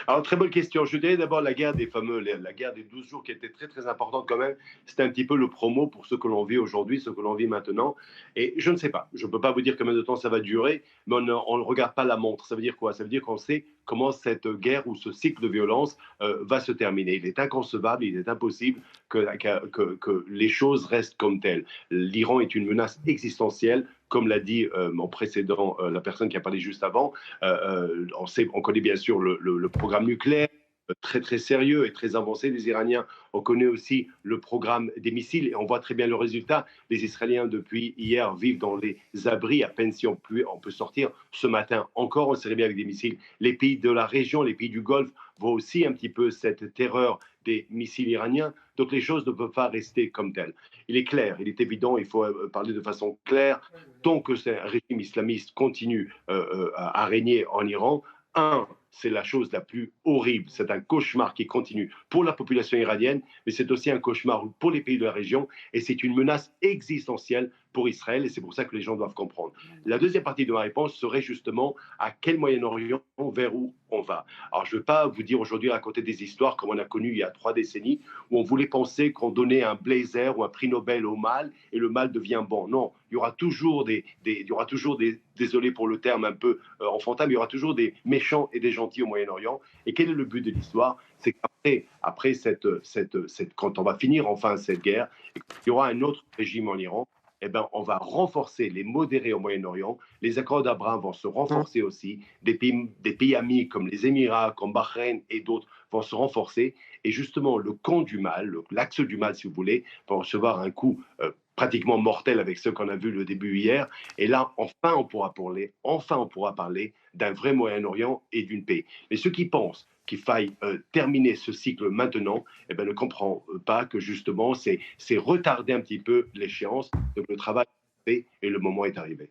Alors, très bonne question. Je dirais d'abord la guerre des fameux, la guerre des 12 jours qui était très très importante quand même. C'était un petit peu le promo pour ce que l'on vit aujourd'hui, ce que l'on vit maintenant. Et je ne sais pas. Je ne peux pas vous dire combien de temps ça va durer, mais on ne regarde pas la montre. Ça veut dire quoi? Ça veut dire qu'on sait comment cette guerre ou ce cycle de violence va se terminer. Il est inconcevable, il est impossible que les choses restent comme telles. L'Iran est une menace existentielle, comme l'a dit mon précédent, la personne qui a parlé juste avant. On connaît bien sûr le programme nucléaire très très sérieux et très avancé des Iraniens. On connaît aussi le programme des missiles et on voit très bien le résultat. Les Israéliens, depuis hier, vivent dans les abris, à peine si on peut sortir. Ce matin, encore, on s'est réveillé avec des missiles. Les pays de la région, les pays du Golfe, voient aussi un petit peu cette terreur des missiles iraniens. Donc les choses ne peuvent pas rester comme telles. Il est clair, il est évident, il faut parler de façon claire. Tant que ce régime islamiste continue à régner en Iran, c'est la chose la plus horrible. C'est un cauchemar qui continue pour la population iranienne, mais c'est aussi un cauchemar pour les pays de la région et c'est une menace existentielle pour Israël et c'est pour ça que les gens doivent comprendre. La deuxième partie de ma réponse serait justement à quel Moyen-Orient, vers où on va. Alors je ne vais pas vous dire aujourd'hui raconter des histoires comme on a connu il y a 3 décennies où on voulait penser qu'on donnait un blazer ou un prix Nobel au mal et le mal devient bon. Non, il y aura toujours il y aura toujours désolé pour le terme un peu enfantin, mais il y aura toujours des méchants et des gentils au Moyen-Orient. Et quel est le but de l'histoire? C'est qu'après quand on va finir enfin cette guerre, il y aura un autre régime en Iran. Eh ben, on va renforcer les modérés au Moyen-Orient. Les accords d'Abraham vont se renforcer aussi. Des pays amis comme les Émirats, comme Bahreïn et d'autres vont se renforcer. Et justement, le camp du mal, l'axe du mal, si vous voulez, va recevoir un coup pratiquement mortel avec ce qu'on a vu le début hier. Et là, enfin on pourra parler d'un vrai Moyen-Orient et d'une paix. Mais ceux qui pensent qu'il faille terminer ce cycle maintenant, eh ben, ne comprend pas que justement, c'est retarder un petit peu l'échéance. Donc le travail est fait et le moment est arrivé.